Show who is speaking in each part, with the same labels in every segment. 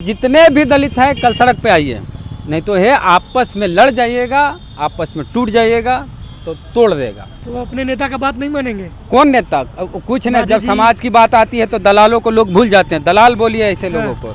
Speaker 1: जितने भी दलित हैं कल सड़क पे आइए, नहीं तो है आपस में लड़ जाइएगा, आपस में टूट जाइएगा तो तोड़ देगा।
Speaker 2: तो वो अपने नेता का बात नहीं मानेंगे?
Speaker 1: कौन नेता? कुछ नहीं। जब समाज की बात आती है तो दलालों को लोग भूल जाते हैं। दलाल बोलिए ऐसे लोगों को,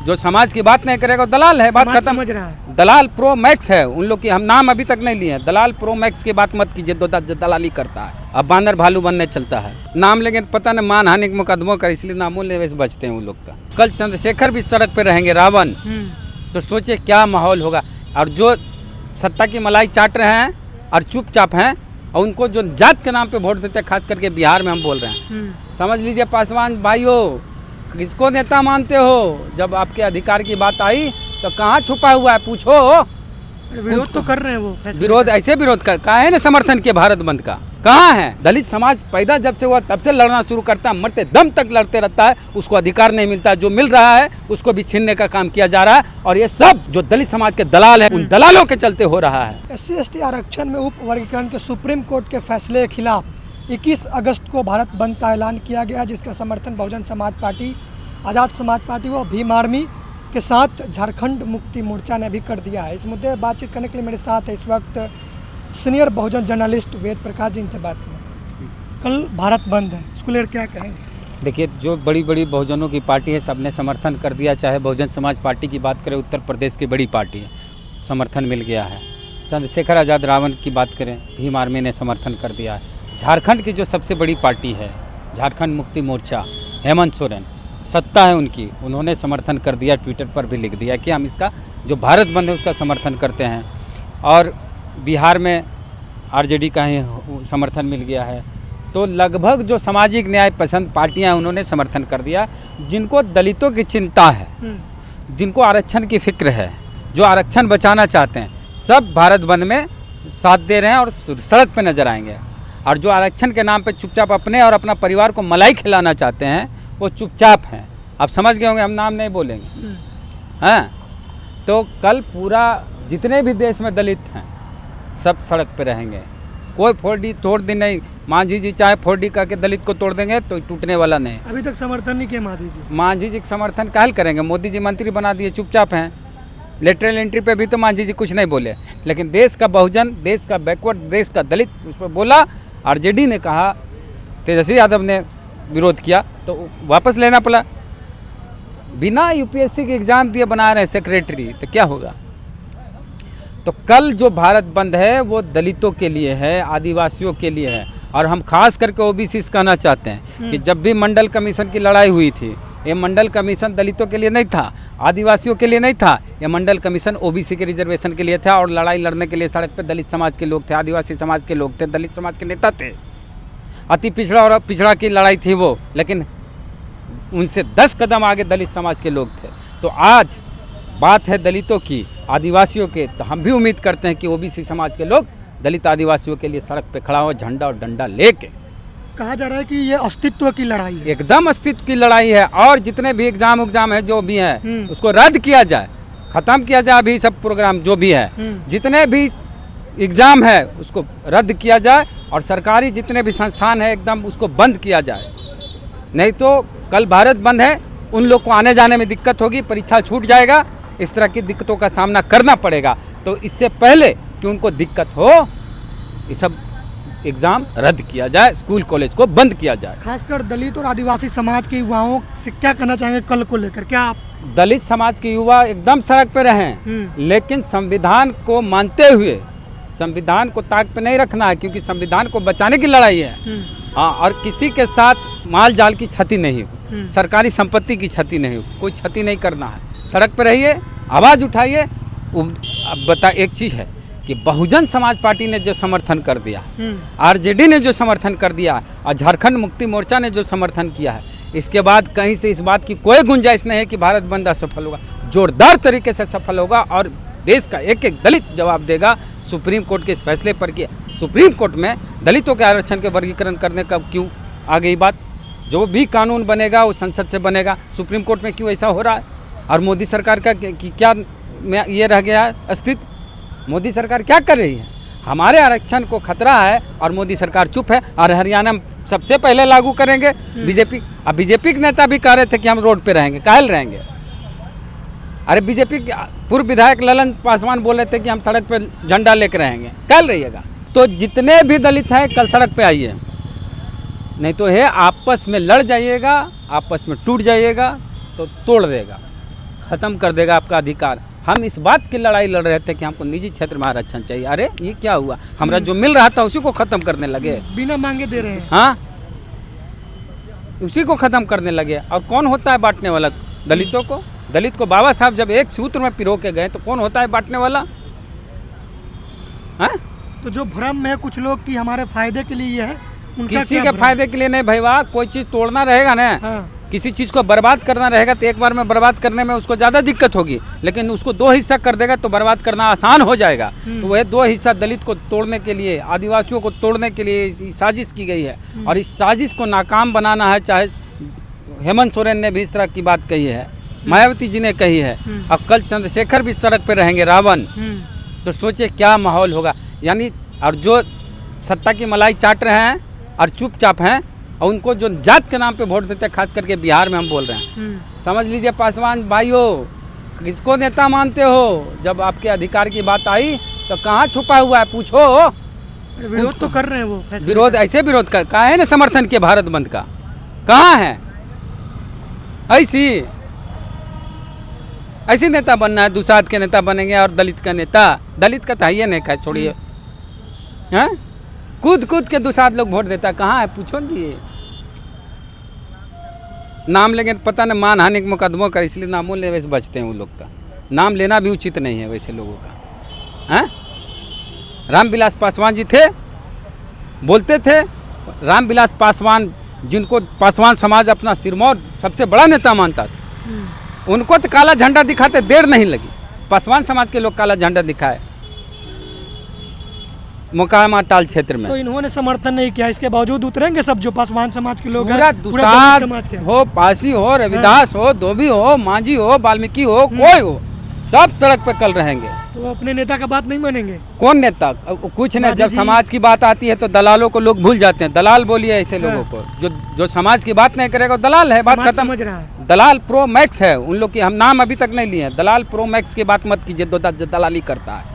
Speaker 1: जो समाज की बात नहीं करेगा दलाल है। बात खत्म।
Speaker 2: समझ रहा है।
Speaker 1: दलाल प्रो मैक्स है उन लोग की, हम नाम अभी तक नहीं लिए हैं। दलाल प्रो मैक्स की बात मत कीजिए, दलाली करता है। अब बांदर भालू बनने चलता है। नाम लेंगे तो पता नहीं मानहानि के मुकदमों कर, इसलिए नामों ले बचते हैं उन लोग का। कल चंद्रशेखर भी सड़क पे रहेंगे, रावण। तो सोचिए क्या माहौल होगा। और जो सत्ता की मलाई चाट रहे हैं और चुपचाप हैं, और उनको जो जात के नाम पे वोट देते हैं, खास करके बिहार में हम बोल रहे हैं। समझ लीजिए पासवान भाइयों, किसको नेता मानते हो? जब आपके अधिकार की बात आई तो कहाँ छुपा हुआ है, पूछो।
Speaker 2: विरोध तो कर रहे हैं वो।
Speaker 1: विरोध ऐसे विरोध कर कहा है ना, समर्थन के भारत बंद का कहाँ है? दलित समाज पैदा जब से हुआ तब से लड़ना शुरू करता है, मरते दम तक लड़ते रहता है। उसको अधिकार नहीं मिलता, जो मिल रहा है उसको भी छीनने का काम किया जा रहा है। और ये सब जो दलित समाज के दलाल हैं, उन दलालों के चलते हो रहा है।
Speaker 2: SC/ST आरक्षण में उप वर्गीकरण के सुप्रीम कोर्ट के फैसले के खिलाफ 21 अगस्त को भारत बंद का ऐलान किया गया, जिसका समर्थन बहुजन समाज पार्टी, आज़ाद समाज पार्टी व भीम आर्मी के साथ झारखंड मुक्ति मोर्चा ने भी कर दिया है। इस मुद्दे पर बातचीत करने के लिए मेरे साथ इस वक्त सीनियर बहुजन जर्नलिस्ट वेद प्रकाश जी, इनसे बात करें। कल भारत बंद है, इसको लेकर क्या कहेंगे?
Speaker 1: देखिए, जो बड़ी बड़ी बहुजनों की पार्टी है सबने समर्थन कर दिया। चाहे बहुजन समाज पार्टी की बात करें, उत्तर प्रदेश की बड़ी पार्टी है, समर्थन मिल गया है। चंद्रशेखर आज़ाद रावण की बात करें, भीम आर्मी ने समर्थन कर दिया है। झारखंड की जो सबसे बड़ी पार्टी है झारखंड मुक्ति मोर्चा, हेमंत सोरेन, सत्ता है उनकी, उन्होंने समर्थन कर दिया। ट्विटर पर भी लिख दिया कि हम इसका जो भारत बंद है उसका समर्थन करते हैं। और बिहार में RJD का ही समर्थन मिल गया है। तो लगभग जो सामाजिक न्याय पसंद पार्टियां हैं उन्होंने समर्थन कर दिया। जिनको दलितों की चिंता है, जिनको आरक्षण की फिक्र है, जो आरक्षण बचाना चाहते हैं, सब भारत बंद में साथ दे रहे हैं और सड़क पे नजर आएंगे। और जो आरक्षण के नाम पे चुपचाप अपने और अपना परिवार को मलाई खिलाना चाहते हैं वो चुपचाप हैं। आप समझ गए होंगे, हम नाम नहीं बोलेंगे। हाँ, तो कल पूरा जितने भी देश में दलित हैं सब सड़क पे रहेंगे। कोई 4D तोड़ दी नहीं। मांझी जी चाहे 4D करके दलित को तोड़ देंगे तो टूटने वाला नहीं।
Speaker 2: अभी तक समर्थन नहीं किया मांझी जी।
Speaker 1: मांझी जी समर्थन काहे करेंगे? मोदी जी मंत्री बना दिए, चुपचाप हैं। लेटरल एंट्री पे भी तो मांझी जी कुछ नहीं बोले। लेकिन देश का बहुजन, देश का बैकवर्ड, देश का दलित उस पर बोला। RJD ने कहा, तेजस्वी यादव ने विरोध किया तो वापस लेना पड़ा। बिना UPSC के एग्ज़ाम दिए बना रहे हैं सेक्रेटरी, तो क्या होगा? तो कल जो भारत बंद है वो दलितों के लिए है, आदिवासियों के लिए है। और हम खास करके OBC कहना चाहते हैं कि जब भी मंडल कमीशन की लड़ाई हुई थी, ये मंडल कमीशन दलितों के लिए नहीं था, आदिवासियों के लिए नहीं था। ये मंडल कमीशन OBC के रिजर्वेशन के लिए था। और लड़ाई लड़ने के लिए सड़क पे दलित समाज के लोग थे, आदिवासी समाज के लोग थे, दलित समाज के नेता थे। अति पिछड़ा और पिछड़ा की लड़ाई थी वो, लेकिन उनसे 10 कदम आगे दलित समाज के लोग थे। तो आज बात है दलितों की, आदिवासियों के, तो हम भी उम्मीद करते हैं कि OBC समाज के लोग दलित आदिवासियों के लिए सड़क पे खड़ा हो, झंडा और डंडा लेके।
Speaker 2: कहा जा रहा है कि ये अस्तित्व की लड़ाई है।
Speaker 1: एकदम अस्तित्व की लड़ाई है। और जितने भी एग्जाम है जो भी है उसको रद्द किया जाए, खत्म किया जाए। अभी सब प्रोग्राम जो भी है, जितने भी एग्ज़ाम है उसको रद्द किया जाए। और सरकारी जितने भी संस्थान है एकदम उसको बंद किया जाए। नहीं तो कल भारत बंद है, उन लोग को आने जाने में दिक्कत होगी, परीक्षा छूट जाएगा, इस तरह की दिक्कतों का सामना करना पड़ेगा। तो इससे पहले कि उनको दिक्कत हो, ये सब एग्ज़ाम रद्द किया जाए, स्कूल कॉलेज को बंद किया जाए।
Speaker 2: खासकर दलित और आदिवासी समाज के युवाओं से क्या कहना चाहेंगे कल को लेकर? क्या आप
Speaker 1: दलित समाज के युवा एकदम सड़क पे रहें, लेकिन संविधान को मानते हुए, संविधान को ताक पे नहीं रखना है, क्योंकि संविधान को बचाने की लड़ाई है। हाँ, और किसी के साथ माल जाल की क्षति नहीं हो, सरकारी संपत्ति की क्षति नहीं हो, कोई क्षति नहीं करना है। सड़क पे रहिए, आवाज़ उठाइए। अब बता, एक चीज़ है कि बहुजन समाज पार्टी ने जो समर्थन कर दिया, RJD ने जो समर्थन कर दिया और झारखंड मुक्ति मोर्चा ने जो समर्थन किया है, इसके बाद कहीं से इस बात की कोई गुंजाइश नहीं है कि भारत बंद असफल होगा। जोरदार तरीके से सफल होगा और देश का एक एक दलित जवाब देगा सुप्रीम कोर्ट के इस फैसले पर कि सुप्रीम कोर्ट में दलितों के आरक्षण के वर्गीकरण करने का क्यों आ गई बात। जो भी कानून बनेगा वो संसद से बनेगा, सुप्रीम कोर्ट में क्यों ऐसा हो रहा है? और मोदी सरकार का क्या ये रह गया है अस्तित्व? मोदी सरकार क्या कर रही है? हमारे आरक्षण को खतरा है और मोदी सरकार चुप है। और हरियाणा में सबसे पहले लागू करेंगे बीजेपी। अब बीजेपी के नेता भी कह रहे थे कि हम रोड पे रहेंगे, कायल रहेंगे। अरे बीजेपी के पूर्व विधायक ललन पासवान बोल रहे थे कि हम सड़क पे झंडा लेकर रहेंगे, कल रहिएगा। तो जितने भी दलित हैं कल सड़क पे आइए, नहीं तो है आपस में लड़ जाइएगा, आपस में टूट जाइएगा तो तोड़ देगा, ख़त्म कर देगा आपका अधिकार। हम इस बात की लड़ाई लड़ रहे थे कि हमको निजी क्षेत्र में आरक्षण चाहिए। अरे ये क्या हुआ, हमरा जो मिल रहा था उसी को ख़त्म करने लगे,
Speaker 2: बिना मांगे दे रहे हैं।
Speaker 1: हाँ, उसी को ख़त्म करने लगे। और कौन होता है बांटने वाला? दलितों को। दलित को बाबा साहब जब एक सूत्र में पिरो के गए तो कौन होता है बांटने वाला? हाँ,
Speaker 2: तो जो भ्रम में है कुछ लोग कि हमारे फायदे के लिए है, उनका
Speaker 1: किसी
Speaker 2: क्या
Speaker 1: के
Speaker 2: भ्रम?
Speaker 1: फायदे के लिए नहीं भाई। वाह, कोई चीज़ तोड़ना रहेगा ना,
Speaker 2: हाँ।
Speaker 1: किसी चीज़ को बर्बाद करना रहेगा तो एक बार में बर्बाद करने में उसको ज़्यादा दिक्कत होगी, लेकिन उसको दो हिस्सा कर देगा तो बर्बाद करना आसान हो जाएगा। तो वह दो हिस्सा दलित को तोड़ने के लिए, आदिवासियों को तोड़ने के लिए इस साजिश की गई है। और इस साजिश को नाकाम बनाना है। चाहे हेमंत सोरेन ने भी इस तरह की बात कही है, मायावती जी ने कही है, अब कल चंद्रशेखर भी सड़क पर रहेंगे, रावण। तो सोचिए क्या माहौल होगा। यानी और जो सत्ता की मलाई चाट रहे हैं और चुपचाप हैं और उनको जो जात के नाम पे वोट देते हैं, खास करके बिहार में हम बोल रहे हैं, समझ लीजिए पासवान भाइयों, किसको नेता मानते हो? जब आपके अधिकार की बात आई तो कहाँ छुपा हुआ है, पूछो।
Speaker 2: विरोध तो कर रहे हैं वो,
Speaker 1: विरोध ऐसे विरोध कर, कहाँ है ना समर्थन के भारत बंद का, कहाँ है? ऐसी नेता बनना है, दुसाध के नेता बनेंगे और दलित का नेता। दलित का तो ये नहीं खाए, छोड़िए। हैं, कूद के दुसाध लोग वोट देता, कहाँ है पूछो जी। नाम लेंगे तो पता नहीं मानहानि के मुकदमों का, इसलिए नामों ले वैसे बचते हैं उन लोग का। नाम लेना भी उचित नहीं है वैसे लोगों का। हैं, रामविलास पासवान जी थे, बोलते थे। रामविलास पासवान, जिनको पासवान समाज अपना सिरमौर सबसे बड़ा नेता मानता था, उनको तो काला झंडा दिखाते देर नहीं लगी। पासवान समाज के लोग काला झंडा दिखाए मोकामा टाल क्षेत्र में।
Speaker 2: तो इन्होंने समर्थन नहीं किया, इसके बावजूद उतरेंगे सब जो पासवान समाज के लोग हैं,
Speaker 1: पूरा
Speaker 2: पूरा
Speaker 1: दुसाध
Speaker 2: दलित समाज के।
Speaker 1: हो, पासी हो, रविदास हो, धोबी हो, मांझी हो, वाल्मीकि हो, कोई हो, सब सड़क पे कल रहेंगे।
Speaker 2: तो वो अपने नेता का बात नहीं मानेंगे।
Speaker 1: कौन नेता? कुछ नहीं। जब
Speaker 2: गांधी जी-
Speaker 1: समाज की बात आती है तो दलालों को लोग भूल जाते हैं। दलाल बोलिए ऐसे लोगों को, जो समाज की बात नहीं करेगा दलाल है, बात
Speaker 2: समाज
Speaker 1: खत्म।
Speaker 2: समझ रहा है।
Speaker 1: दलाल प्रो मैक्स है उन लोग की, हम नाम अभी तक नहीं लिए हैं। दलाल प्रो मैक्स की बात मत कीजिए, दलाली करता है।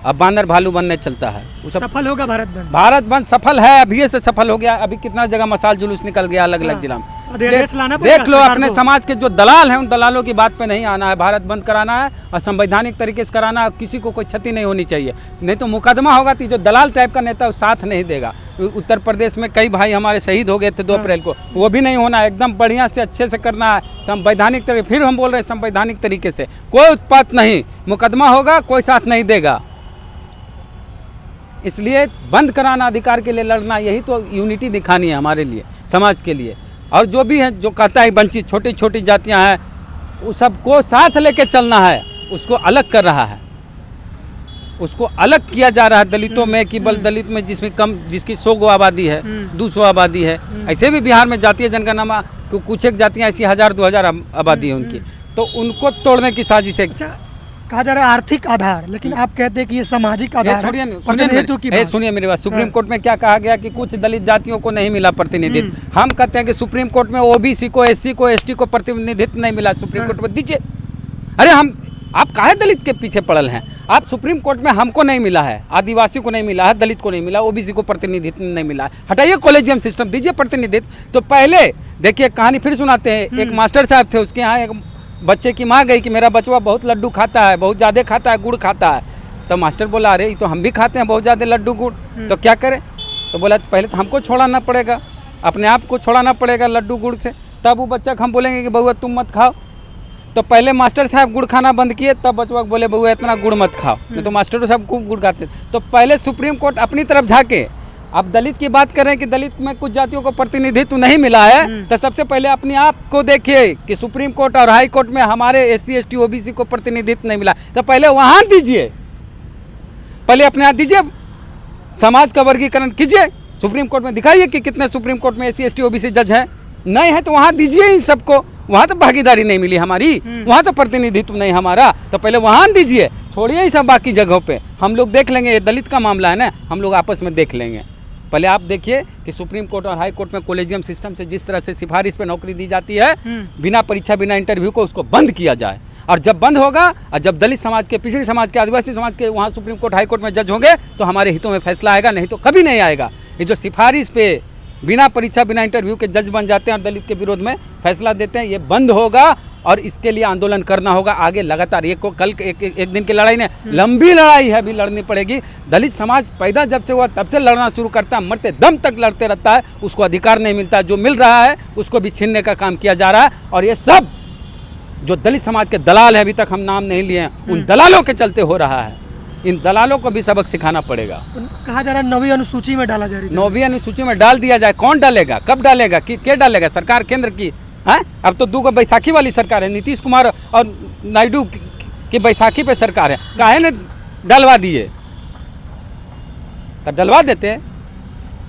Speaker 1: अब बानर भालू बनने चलता है वो सब।
Speaker 2: सफल होगा भारत बंद।
Speaker 1: भारत बंद सफल है, अभी से सफल हो गया। अभी कितना जगह मसाल जुलूस निकल गया अलग अलग जिला में।
Speaker 2: अध्यादेश लाना पड़ेगा
Speaker 1: देख लो,
Speaker 2: सरकार
Speaker 1: अपने
Speaker 2: को।
Speaker 1: समाज के जो दलाल हैं उन दलालों की बात पे नहीं आना है। भारत बंद कराना है और संवैधानिक तरीके से कराना है। किसी को कोई क्षति नहीं होनी चाहिए, नहीं तो मुकदमा होगा। तो जो दलाल टाइप का नेता साथ नहीं देगा। उत्तर प्रदेश में कई भाई हमारे शहीद हो गए थे 2 अप्रैल को, वो भी नहीं होना है। एकदम बढ़िया से अच्छे से करना है संवैधानिक तरीके। फिर हम बोल रहे हैं संवैधानिक तरीके से, कोई उत्पात नहीं। मुकदमा होगा, कोई साथ नहीं देगा। इसलिए बंद कराना, अधिकार के लिए लड़ना, यही तो यूनिटी दिखानी है हमारे लिए, समाज के लिए। और जो भी है, जो कहता है वंचित छोटी छोटी जातियां हैं, वो सबको साथ लेके चलना है। उसको अलग कर रहा है, उसको अलग किया जा रहा है दलितों में। केवल दलित में जिसकी 100 गो आबादी है, 200 आबादी है। ऐसे भी बिहार में जातीय जनगणना कुछ एक जातियाँ ऐसी 1000-2000 आबादी है उनकी, तो उनको तोड़ने की साजिश है।
Speaker 2: अच्छा, कहा जा रहा है आर्थिक आधार, लेकिन आप कहते हैं कि ये सामाजिक आधार है। प्रतिनिधित्व की बात।
Speaker 1: सुनिए मेरी बात। सुप्रीम कोर्ट में क्या कहा गया कि कुछ दलित जातियों को नहीं मिला प्रतिनिधित्व। हम कहते हैं कि सुप्रीम कोर्ट में ओबीसी को, एससी को, एसटी को प्रतिनिधित्व नहीं मिला, सुप्रीम कोर्ट में दीजिए। अरे आप काहे दलित के पीछे पड़ल हैं? आप सुप्रीम कोर्ट में हमको नहीं मिला है, आदिवासी को नहीं मिला है, दलित को नहीं मिला, ओबीसी को प्रतिनिधित्व नहीं मिला है, हटाइए कॉलेजियम सिस्टम, दीजिए प्रतिनिधित्व। तो पहले देखिए, कहानी फिर सुनाते हैं। एक मास्टर साहब थे, उसके यहाँ एक बच्चे की माँ गई कि मेरा बचवा बहुत लड्डू खाता है, बहुत ज़्यादा खाता है, गुड़ खाता है। तो मास्टर बोला, अरे ये तो हम भी खाते हैं बहुत ज़्यादा लड्डू गुड़, तो क्या करें? तो बोला पहले तो हमको छोड़ाना पड़ेगा, अपने आप को छोड़ाना पड़ेगा लड्डू गुड़ से, तब वो बच्चा को हम बोलेंगे कि बउआ तुम मत खाओ। तो पहले मास्टर साहब गुड़ खाना बंद किए, तब बचवा को बोले बउआ इतना गुड़ मत खाओ, नहीं तो मास्टर साहब खूब गुड़ खाते। तो पहले सुप्रीम कोर्ट अपनी तरफ झाँके। अब दलित की बात करें कि दलित में कुछ जातियों को प्रतिनिधित्व नहीं मिला है, तो सबसे पहले अपने आप को देखिए कि सुप्रीम कोर्ट और हाई कोर्ट में हमारे एससी, एसटी, ओबीसी को प्रतिनिधित्व नहीं मिला, तो पहले वहाँ दीजिए, पहले अपने आप दीजिए, समाज का वर्गीकरण कीजिए। सुप्रीम कोर्ट में दिखाइए कि कितने सुप्रीम कोर्ट में एससी, एसटी, ओबीसी जज हैं। नहीं है तो वहाँ दीजिए इन सबको। वहाँ तो भागीदारी नहीं मिली हमारी, वहाँ तो प्रतिनिधित्व नहीं हमारा, तो पहले वहाँ दीजिए। छोड़िए ये सब बाकी जगहों पे, हम लोग देख लेंगे। ये दलित का मामला है ना, हम लोग आपस में देख लेंगे। पहले आप देखिए कि सुप्रीम कोर्ट और हाई कोर्ट में कॉलेजियम सिस्टम से जिस तरह से सिफारिश पे नौकरी दी जाती है, बिना परीक्षा बिना इंटरव्यू को, उसको बंद किया जाए। और जब बंद होगा और जब दलित समाज के, पिछड़ी समाज के, आदिवासी समाज के वहाँ सुप्रीम कोर्ट, हाई कोर्ट में जज होंगे तो हमारे हितों में फैसला आएगा, नहीं तो कभी नहीं आएगा। ये जो सिफारिश पे बिना परीक्षा, बिना इंटरव्यू के जज बन जाते हैं और दलित के विरोध में फैसला देते हैं, ये बंद होगा और इसके लिए आंदोलन करना होगा आगे लगातार। एक दिन की लड़ाई नहीं, लंबी लड़ाई है, अभी लड़नी पड़ेगी। दलित समाज पैदा जब से हुआ तब से लड़ना शुरू करता है, मरते दम तक लड़ते रहता है, उसको अधिकार नहीं मिलता, जो मिल रहा है उसको भी छीनने का काम किया जा रहा है। और ये सब जो दलित समाज के दलाल हैं, अभी तक हम नाम नहीं लिए हैं, उन दलालों के चलते हो रहा है। इन दलालों को भी सबक सिखाना पड़ेगा।
Speaker 2: कहा जा रहा है 9वीं अनुसूची में डाला जा रही है।
Speaker 1: 9वीं अनुसूची में डाल दिया जाए। कौन डालेगा, कब डालेगा, क्या डालेगा? सरकार केंद्र की है। अब तो 2 बैसाखी वाली सरकार है, नीतीश कुमार और नायडू की बैसाखी पे सरकार है, काहे ने डलवा दिए? तो डलवा देते।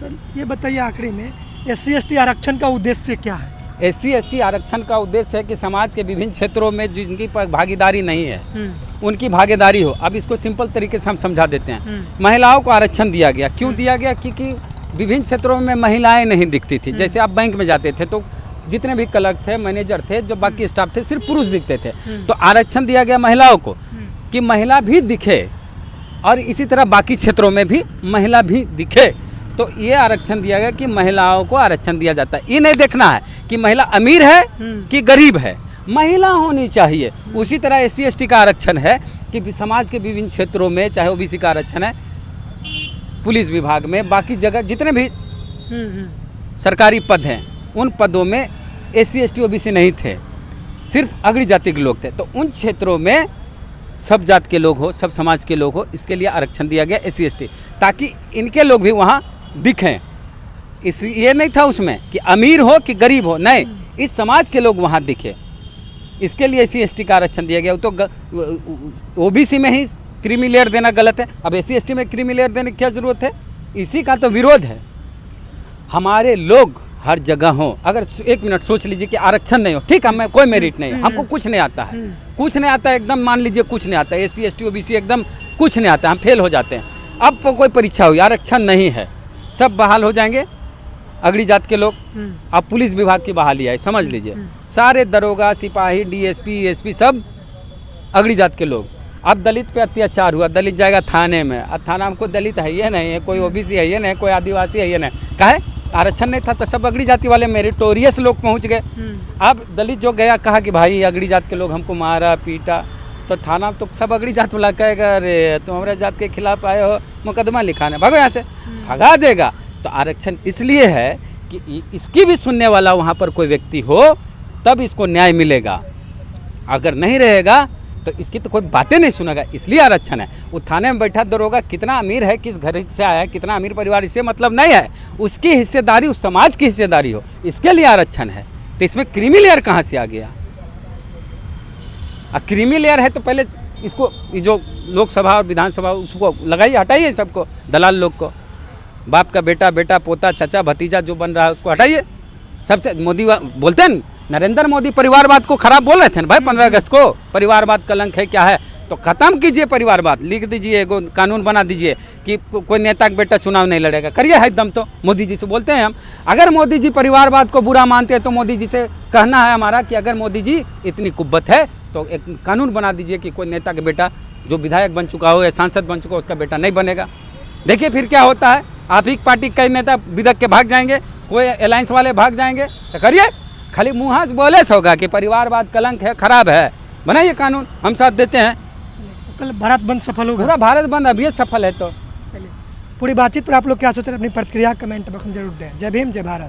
Speaker 2: सर ये बताइए आखिरी में, SC/ST आरक्षण का उद्देश्य क्या है?
Speaker 1: SC/ST आरक्षण का उद्देश्य है कि समाज के विभिन्न क्षेत्रों में जिनकी भागीदारी नहीं है उनकी भागीदारी हो। अब इसको सिंपल तरीके से हम समझा देते हैं। महिलाओं को आरक्षण दिया गया, क्यों दिया गया? क्योंकि विभिन्न क्षेत्रों में महिलाएं नहीं दिखती थी। जैसे आप बैंक में जाते थे तो जितने भी क्लर्क थे, मैनेजर थे, जो बाकी स्टाफ थे, सिर्फ पुरुष दिखते थे। तो आरक्षण दिया गया महिलाओं को कि महिला भी दिखे और इसी तरह बाकी क्षेत्रों में भी महिला भी दिखे। तो ये आरक्षण दिया गया कि महिलाओं को आरक्षण दिया जाता है। ये नहीं देखना है कि महिला अमीर है कि गरीब है, महिला होनी चाहिए। उसी तरह SC/ST का आरक्षण है कि समाज के विभिन्न क्षेत्रों में, चाहे OBC का आरक्षण है, पुलिस विभाग में, बाकी जगह जितने भी सरकारी पद हैं उन पदों में SC/ST OBC नहीं थे, सिर्फ अगड़ी जाति के लोग थे। तो उन क्षेत्रों में सब जात के लोग हो, सब समाज के लोग हो, इसके लिए आरक्षण दिया गया SC/ST, ताकि इनके लोग भी वहाँ दिखें। ये नहीं था उसमें कि अमीर हो कि गरीब हो, नहीं, इस समाज के लोग वहाँ दिखे, इसके लिए SC/ST का आरक्षण दिया गया। तो OBC में ही क्रीमी लेयर देना गलत है, अब SC/ST में क्रीमी लेयर देने की क्या जरूरत है? इसी का तो विरोध है। हमारे लोग हर जगह हो। अगर 1 मिनट सोच लीजिए कि आरक्षण नहीं हो, ठीक है, हमें कोई मेरिट नहीं है, हमको कुछ नहीं आता है, कुछ नहीं आता है, एकदम मान लीजिए कुछ नहीं आता है, SC/ST OBC एकदम कुछ नहीं आता है, हम फेल हो जाते हैं। अब तो कोई परीक्षा हुई, आरक्षण नहीं है, सब बहाल हो जाएंगे अगड़ी जात के लोग। अब पुलिस विभाग की बहाली है, समझ लीजिए, सारे दरोगा, सिपाही, DSP, SP सब अगड़ी जात के लोग। अब दलित पे अत्याचार हुआ, दलित जाएगा थाने में, अब थाना में कोई दलित है ये नहीं है, कोई OBC है ये नहीं, कोई आदिवासी है ये नहीं, काहे? आरक्षण नहीं था तो सब अगड़ी जाति वाले मेरिटोरियस लोग पहुंच गए। अब दलित जो गया, कहा कि भाई अगड़ी जात के लोग हमको मारा पीटा, तो थाना तो सब अगड़ी जात वाला कहेगा अरे तुम हमारे जात के खिलाफ आए हो, मुकदमा लिखाने, भागो यहाँ से, भगा देगा। तो आरक्षण इसलिए है कि इसकी भी सुनने वाला वहाँ पर कोई व्यक्ति हो तब इसको न्याय मिलेगा, अगर नहीं रहेगा तो इसकी तो कोई बातें नहीं सुनेगा, इसलिए आरक्षण है। वो थाने में बैठा दरोगा कितना अमीर है, किस घर से आया है, कितना अमीर परिवार, इससे मतलब नहीं है, उसकी हिस्सेदारी, उस समाज की हिस्सेदारी हो, इसके लिए आरक्षण है। तो इसमें क्रीमी लेयर कहाँ से आ गया? क्रीमी लेयर है तो पहले इसको, जो लोकसभा और विधानसभा, उसको लगाइए, हटाइए सबको, दलाल लोग को, बाप का बेटा, बेटा पोता, चाचा भतीजा जो बन रहा है उसको हटाइए। सबसे मोदी बोलते हैं, नरेंद्र मोदी परिवारवाद को खराब बोल रहे थे ना भाई 15 अगस्त को, परिवारवाद कलंक है क्या है, तो खत्म कीजिए परिवारवाद, लिख दीजिए, कानून बना दीजिए कि कोई नेता का बेटा चुनाव नहीं लड़ेगा, करिए है दम तो। मोदी जी से बोलते हैं हम, अगर मोदी जी परिवारवाद को बुरा मानते हैं तो मोदी जी से कहना है हमारा कि अगर मोदी जी इतनी कुब्बत है तो एक कानून बना दीजिए कि कोई नेता का बेटा जो विधायक बन चुका हो या सांसद बन चुका हो उसका बेटा नहीं बनेगा। देखिए फिर क्या होता है, आप ही पार्टी कई नेता बिदक के भाग जाएंगे, कोई अलायंस वाले भाग जाएंगे, तो करिए, खाली मुँह बोले से होगा कि परिवारवाद कलंक है, खराब है, बनाइए कानून, हम साथ देते हैं।
Speaker 2: कल भारत बंद सफल होगा?
Speaker 1: पूरा भारत बंद अभी सफल है। तो
Speaker 2: पूरी बातचीत पर आप लोग क्या सोच रहे हैं, अपनी प्रतिक्रिया कमेंट बॉक्स में जरूर दें। जय भीम, जय भारत।